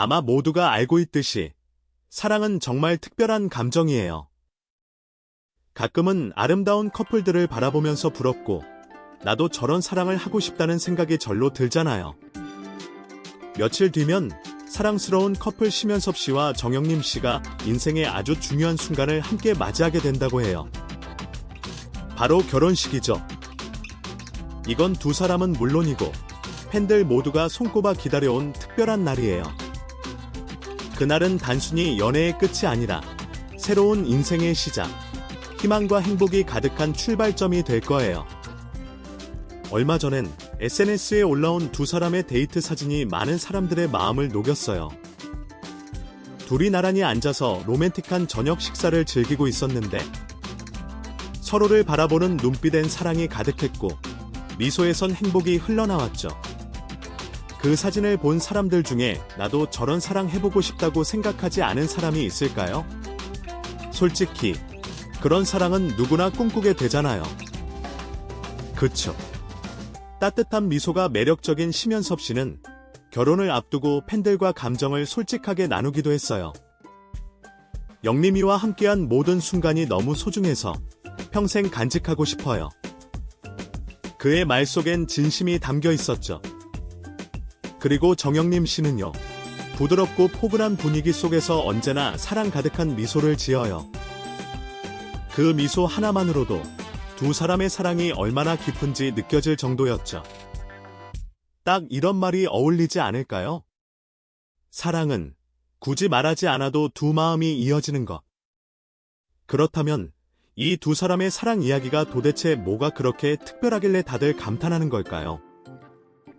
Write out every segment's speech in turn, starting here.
아마 모두가 알고 있듯이 사랑은 정말 특별한 감정이에요. 가끔은 아름다운 커플들을 바라보면서 부럽고 나도 저런 사랑을 하고 싶다는 생각이 절로 들잖아요. 며칠 뒤면 사랑스러운 커플 심연섭 씨와 정영림 씨가 인생의 아주 중요한 순간을 함께 맞이하게 된다고 해요. 바로 결혼식이죠. 이건 두 사람은 물론이고 팬들 모두가 손꼽아 기다려온 특별한 날이에요. 그날은 단순히 연애의 끝이 아니라 새로운 인생의 시작, 희망과 행복이 가득한 출발점이 될 거예요. 얼마 전엔 SNS에 올라온 두 사람의 데이트 사진이 많은 사람들의 마음을 녹였어요. 둘이 나란히 앉아서 로맨틱한 저녁 식사를 즐기고 있었는데 서로를 바라보는 눈빛엔 사랑이 가득했고 미소에선 행복이 흘러나왔죠. 그 사진을 본 사람들 중에 나도 저런 사랑 해보고 싶다고 생각하지 않은 사람이 있을까요? 솔직히 그런 사랑은 누구나 꿈꾸게 되잖아요. 그쵸? 따뜻한 미소가 매력적인 심연섭 씨는 결혼을 앞두고 팬들과 감정을 솔직하게 나누기도 했어요. 영림이와 함께한 모든 순간이 너무 소중해서 평생 간직하고 싶어요. 그의 말 속엔 진심이 담겨 있었죠. 그리고 정영림 씨는요. 부드럽고 포근한 분위기 속에서 언제나 사랑 가득한 미소를 지어요. 그 미소 하나만으로도 두 사람의 사랑이 얼마나 깊은지 느껴질 정도였죠. 딱 이런 말이 어울리지 않을까요? 사랑은 굳이 말하지 않아도 두 마음이 이어지는 것. 그렇다면 이 두 사람의 사랑 이야기가 도대체 뭐가 그렇게 특별하길래 다들 감탄하는 걸까요?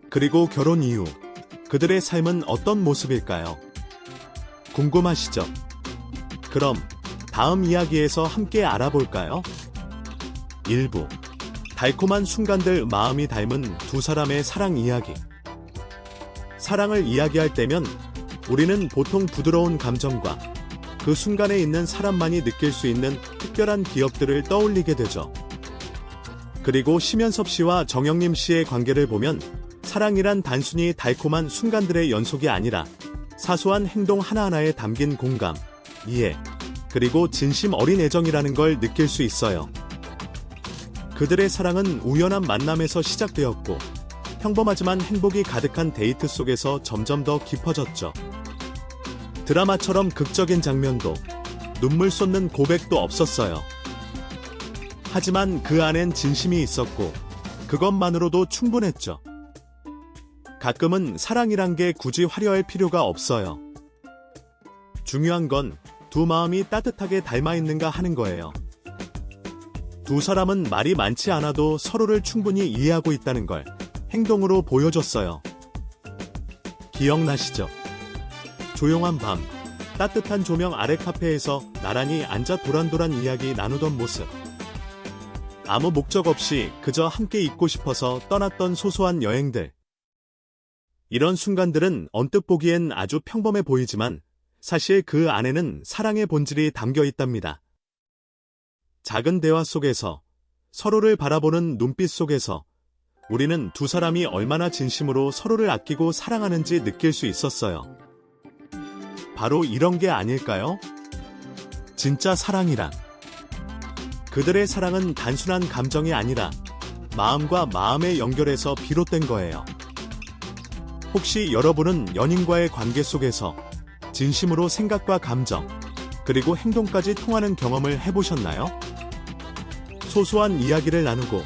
그리고 결혼 이후 그들의 삶은 어떤 모습일까요? 궁금하시죠? 그럼 다음 이야기에서 함께 알아볼까요? 1부 달콤한 순간들 마음이 닮은 두 사람의 사랑 이야기. 사랑을 이야기할 때면 우리는 보통 부드러운 감정과 그 순간에 있는 사람만이 느낄 수 있는 특별한 기억들을 떠올리게 되죠. 그리고 심연섭 씨와 정영림 씨의 관계를 보면 사랑이란 단순히 달콤한 순간들의 연속이 아니라 사소한 행동 하나하나에 담긴 공감, 이해, 그리고 진심 어린 애정이라는 걸 느낄 수 있어요. 그들의 사랑은 우연한 만남에서 시작되었고 평범하지만 행복이 가득한 데이트 속에서 점점 더 깊어졌죠. 드라마처럼 극적인 장면도 눈물 쏟는 고백도 없었어요. 하지만 그 안엔 진심이 있었고 그것만으로도 충분했죠. 가끔은 사랑이란 게 굳이 화려할 필요가 없어요. 중요한 건 두 마음이 따뜻하게 닮아있는가 하는 거예요. 두 사람은 말이 많지 않아도 서로를 충분히 이해하고 있다는 걸 행동으로 보여줬어요. 기억나시죠? 조용한 밤, 따뜻한 조명 아래 카페에서 나란히 앉아 도란도란 이야기 나누던 모습. 아무 목적 없이 그저 함께 있고 싶어서 떠났던 소소한 여행들. 이런 순간들은 언뜻 보기엔 아주 평범해 보이지만 사실 그 안에는 사랑의 본질이 담겨 있답니다. 작은 대화 속에서, 서로를 바라보는 눈빛 속에서 우리는 두 사람이 얼마나 진심으로 서로를 아끼고 사랑하는지 느낄 수 있었어요. 바로 이런 게 아닐까요? 진짜 사랑이란. 그들의 사랑은 단순한 감정이 아니라 마음과 마음의 연결에서 비롯된 거예요. 혹시 여러분은 연인과의 관계 속에서 진심으로 생각과 감정, 그리고 행동까지 통하는 경험을 해보셨나요? 소소한 이야기를 나누고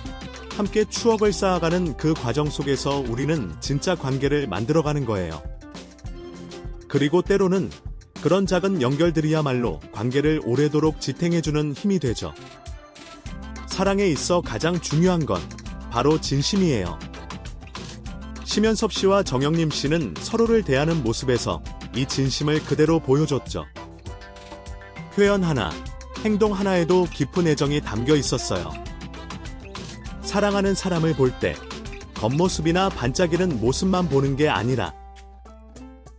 함께 추억을 쌓아가는 그 과정 속에서 우리는 진짜 관계를 만들어가는 거예요. 그리고 때로는 그런 작은 연결들이야말로 관계를 오래도록 지탱해주는 힘이 되죠. 사랑에 있어 가장 중요한 건 바로 진심이에요. 심연섭 씨와 정영림 씨는 서로를 대하는 모습에서 이 진심을 그대로 보여줬죠. 표현 하나, 행동 하나에도 깊은 애정이 담겨 있었어요. 사랑하는 사람을 볼 때 겉모습이나 반짝이는 모습만 보는 게 아니라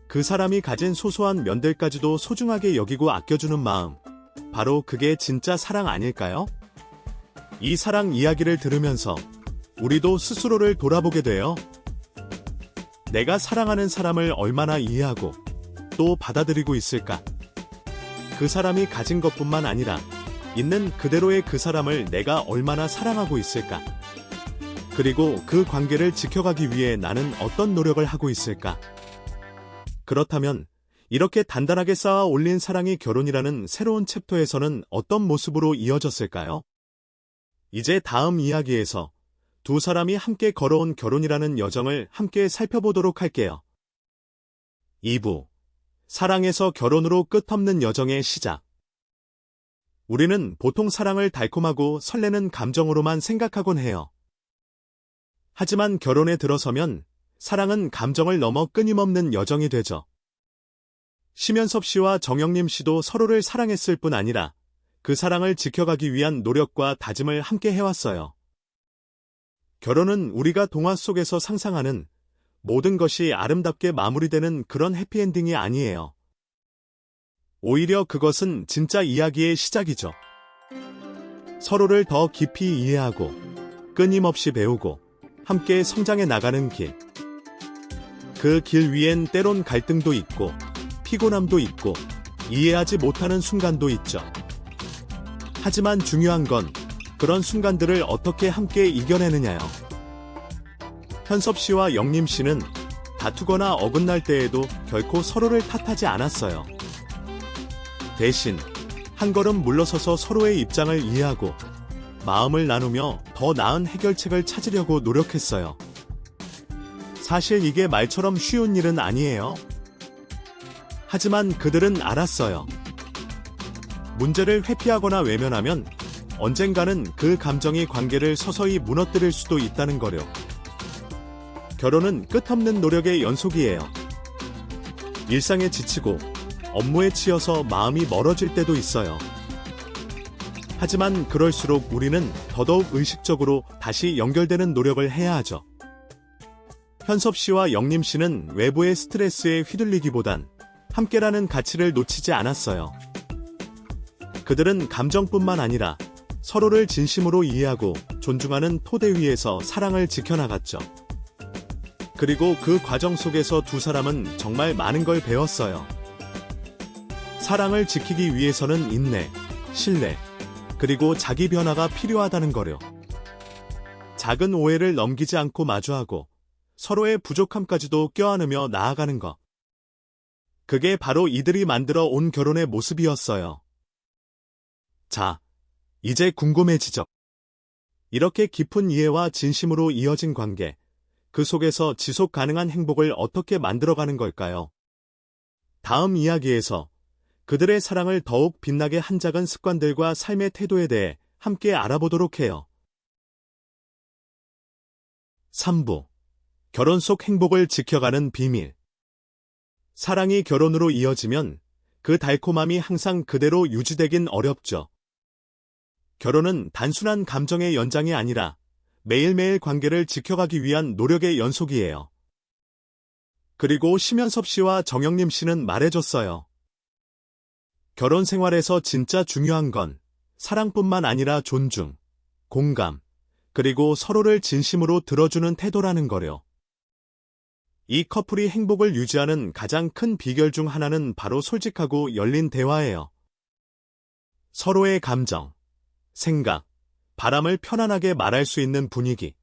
그 사람이 가진 소소한 면들까지도 소중하게 여기고 아껴주는 마음, 바로 그게 진짜 사랑 아닐까요? 이 사랑 이야기를 들으면서 우리도 스스로를 돌아보게 돼요. 내가 사랑하는 사람을 얼마나 이해하고 또 받아들이고 있을까? 그 사람이 가진 것뿐만 아니라 있는 그대로의 그 사람을 내가 얼마나 사랑하고 있을까? 그리고 그 관계를 지켜가기 위해 나는 어떤 노력을 하고 있을까? 그렇다면 이렇게 단단하게 쌓아 올린 사랑이 결혼이라는 새로운 챕터에서는 어떤 모습으로 이어졌을까요? 이제 다음 이야기에서 두 사람이 함께 걸어온 결혼이라는 여정을 함께 살펴보도록 할게요. 2부. 사랑에서 결혼으로 끝없는 여정의 시작. 우리는 보통 사랑을 달콤하고 설레는 감정으로만 생각하곤 해요. 하지만 결혼에 들어서면 사랑은 감정을 넘어 끊임없는 여정이 되죠. 심연섭 씨와 정영림 씨도 서로를 사랑했을 뿐 아니라 그 사랑을 지켜가기 위한 노력과 다짐을 함께 해왔어요. 결혼은 우리가 동화 속에서 상상하는 모든 것이 아름답게 마무리되는 그런 해피엔딩이 아니에요. 오히려 그것은 진짜 이야기의 시작이죠. 서로를 더 깊이 이해하고 끊임없이 배우고 함께 성장해 나가는 길. 그 길 위엔 때론 갈등도 있고 피곤함도 있고 이해하지 못하는 순간도 있죠. 하지만 중요한 건 그런 순간들을 어떻게 함께 이겨내느냐요. 현섭 씨와 영림 씨는 다투거나 어긋날 때에도 결코 서로를 탓하지 않았어요. 대신 한 걸음 물러서서 서로의 입장을 이해하고 마음을 나누며 더 나은 해결책을 찾으려고 노력했어요. 사실 이게 말처럼 쉬운 일은 아니에요. 하지만 그들은 알았어요. 문제를 회피하거나 외면하면 언젠가는 그 감정이 관계를 서서히 무너뜨릴 수도 있다는 거려. 결혼은 끝없는 노력의 연속이에요. 일상에 지치고 업무에 치여서 마음이 멀어질 때도 있어요. 하지만 그럴수록 우리는 더더욱 의식적으로 다시 연결되는 노력을 해야 하죠. 현섭 씨와 영림 씨는 외부의 스트레스에 휘둘리기보단 함께라는 가치를 놓치지 않았어요. 그들은 감정뿐만 아니라 서로를 진심으로 이해하고 존중하는 토대 위에서 사랑을 지켜나갔죠. 그리고 그 과정 속에서 두 사람은 정말 많은 걸 배웠어요. 사랑을 지키기 위해서는 인내, 신뢰, 그리고 자기 변화가 필요하다는 거려. 작은 오해를 넘기지 않고 마주하고 서로의 부족함까지도 껴안으며 나아가는 것. 그게 바로 이들이 만들어 온 결혼의 모습이었어요. 자, 이제 궁금해지죠? 이렇게 깊은 이해와 진심으로 이어진 관계, 그 속에서 지속 가능한 행복을 어떻게 만들어가는 걸까요? 다음 이야기에서 그들의 사랑을 더욱 빛나게 한 작은 습관들과 삶의 태도에 대해 함께 알아보도록 해요. 3부. 결혼 속 행복을 지켜가는 비밀. 사랑이 결혼으로 이어지면 그 달콤함이 항상 그대로 유지되긴 어렵죠. 결혼은 단순한 감정의 연장이 아니라 매일매일 관계를 지켜가기 위한 노력의 연속이에요. 그리고 심연섭 씨와 정영림 씨는 말해줬어요. 결혼 생활에서 진짜 중요한 건 사랑뿐만 아니라 존중, 공감, 그리고 서로를 진심으로 들어주는 태도라는 거려. 이 커플이 행복을 유지하는 가장 큰 비결 중 하나는 바로 솔직하고 열린 대화예요. 서로의 감정, 생각, 바람을 편안하게 말할 수 있는 분위기.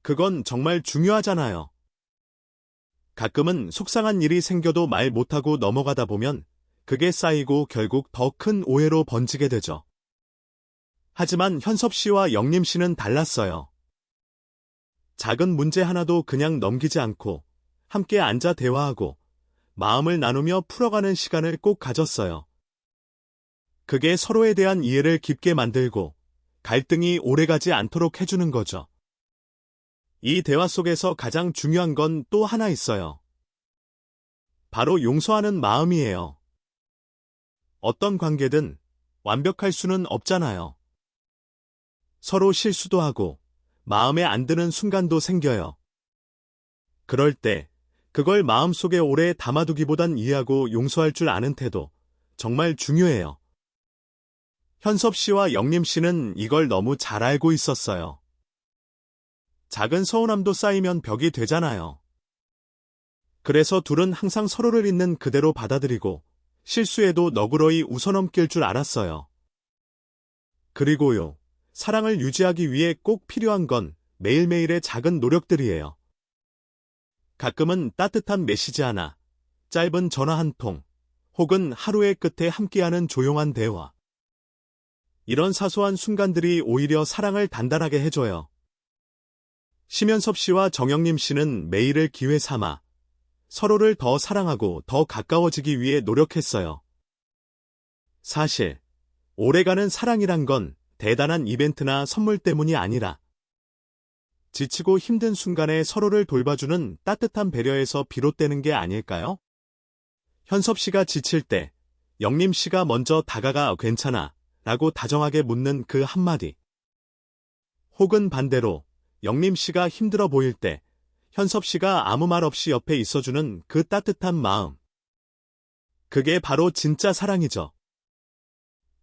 그건 정말 중요하잖아요. 가끔은 속상한 일이 생겨도 말 못하고 넘어가다 보면 그게 쌓이고 결국 더 큰 오해로 번지게 되죠. 하지만 현섭 씨와 영림 씨는 달랐어요. 작은 문제 하나도 그냥 넘기지 않고 함께 앉아 대화하고 마음을 나누며 풀어가는 시간을 꼭 가졌어요. 그게 서로에 대한 이해를 깊게 만들고 갈등이 오래가지 않도록 해주는 거죠. 이 대화 속에서 가장 중요한 건 또 하나 있어요. 바로 용서하는 마음이에요. 어떤 관계든 완벽할 수는 없잖아요. 서로 실수도 하고 마음에 안 드는 순간도 생겨요. 그럴 때 그걸 마음속에 오래 담아두기보단 이해하고 용서할 줄 아는 태도, 정말 중요해요. 현섭 씨와 영림 씨는 이걸 너무 잘 알고 있었어요. 작은 서운함도 쌓이면 벽이 되잖아요. 그래서 둘은 항상 서로를 있는 그대로 받아들이고 실수해도 너그러이 웃어넘길 줄 알았어요. 그리고요, 사랑을 유지하기 위해 꼭 필요한 건 매일매일의 작은 노력들이에요. 가끔은 따뜻한 메시지 하나, 짧은 전화 한 통, 혹은 하루의 끝에 함께하는 조용한 대화. 이런 사소한 순간들이 오히려 사랑을 단단하게 해줘요. 심연섭 씨와 정영림 씨는 매일을 기회 삼아 서로를 더 사랑하고 더 가까워지기 위해 노력했어요. 사실, 오래가는 사랑이란 건 대단한 이벤트나 선물 때문이 아니라 지치고 힘든 순간에 서로를 돌봐주는 따뜻한 배려에서 비롯되는 게 아닐까요? 현섭 씨가 지칠 때 영림 씨가 먼저 다가가 괜찮아 라고 다정하게 묻는 그 한마디. 혹은 반대로 영림 씨가 힘들어 보일 때 현섭 씨가 아무 말 없이 옆에 있어주는 그 따뜻한 마음. 그게 바로 진짜 사랑이죠.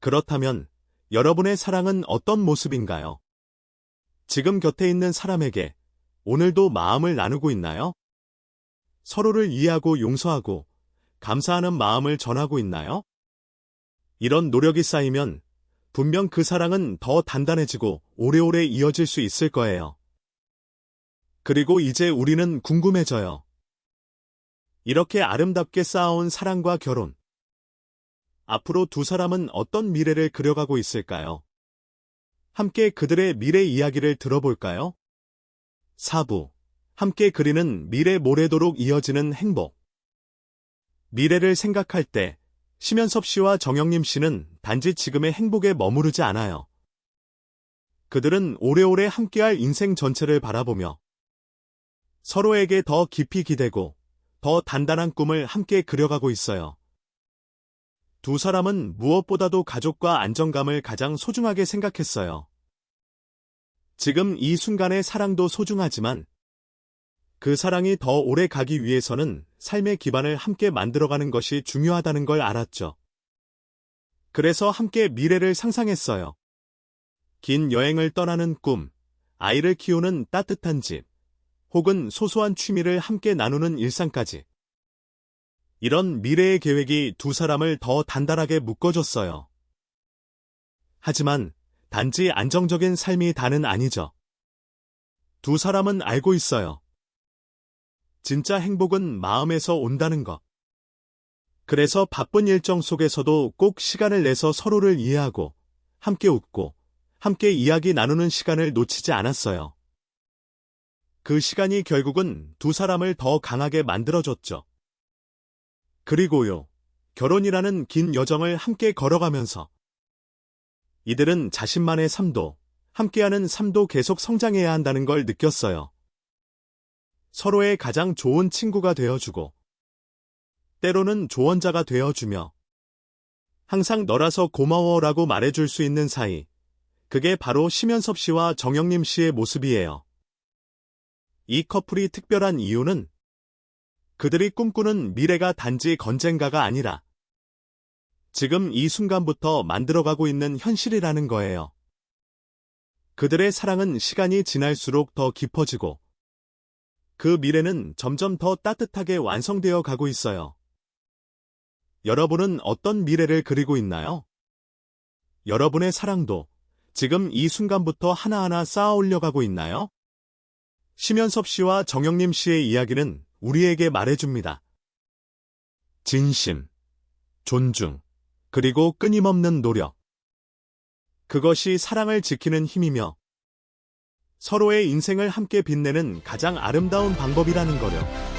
그렇다면 여러분의 사랑은 어떤 모습인가요? 지금 곁에 있는 사람에게 오늘도 마음을 나누고 있나요? 서로를 이해하고 용서하고 감사하는 마음을 전하고 있나요? 이런 노력이 쌓이면 분명 그 사랑은 더 단단해지고 오래오래 이어질 수 있을 거예요. 그리고 이제 우리는 궁금해져요. 이렇게 아름답게 쌓아온 사랑과 결혼. 앞으로 두 사람은 어떤 미래를 그려가고 있을까요? 함께 그들의 미래 이야기를 들어볼까요? 4부. 함께 그리는 미래 모래도록 이어지는 행복. 미래를 생각할 때 심연섭 씨와 정영림 씨는 단지 지금의 행복에 머무르지 않아요. 그들은 오래오래 함께할 인생 전체를 바라보며 서로에게 더 깊이 기대고 더 단단한 꿈을 함께 그려가고 있어요. 두 사람은 무엇보다도 가족과 안정감을 가장 소중하게 생각했어요. 지금 이 순간의 사랑도 소중하지만 그 사랑이 더 오래 가기 위해서는 삶의 기반을 함께 만들어가는 것이 중요하다는 걸 알았죠. 그래서 함께 미래를 상상했어요. 긴 여행을 떠나는 꿈, 아이를 키우는 따뜻한 집, 혹은 소소한 취미를 함께 나누는 일상까지. 이런 미래의 계획이 두 사람을 더 단단하게 묶어줬어요. 하지만 단지 안정적인 삶이 다는 아니죠. 두 사람은 알고 있어요. 진짜 행복은 마음에서 온다는 것. 그래서 바쁜 일정 속에서도 꼭 시간을 내서 서로를 이해하고 함께 웃고 함께 이야기 나누는 시간을 놓치지 않았어요. 그 시간이 결국은 두 사람을 더 강하게 만들어줬죠. 그리고요, 결혼이라는 긴 여정을 함께 걸어가면서 이들은 자신만의 삶도, 함께하는 삶도 계속 성장해야 한다는 걸 느꼈어요. 서로의 가장 좋은 친구가 되어주고, 때로는 조언자가 되어주며, 항상 너라서 고마워라고 말해줄 수 있는 사이, 그게 바로 심연섭 씨와 정영림 씨의 모습이에요. 이 커플이 특별한 이유는 그들이 꿈꾸는 미래가 단지 건전가가 아니라 지금 이 순간부터 만들어가고 있는 현실이라는 거예요. 그들의 사랑은 시간이 지날수록 더 깊어지고 그 미래는 점점 더 따뜻하게 완성되어 가고 있어요. 여러분은 어떤 미래를 그리고 있나요? 여러분의 사랑도 지금 이 순간부터 하나하나 쌓아 올려가고 있나요? 심연섭 씨와 정영림 씨의 이야기는 우리에게 말해줍니다. 진심, 존중, 그리고 끊임없는 노력. 그것이 사랑을 지키는 힘이며 서로의 인생을 함께 빛내는 가장 아름다운 방법이라는 거요.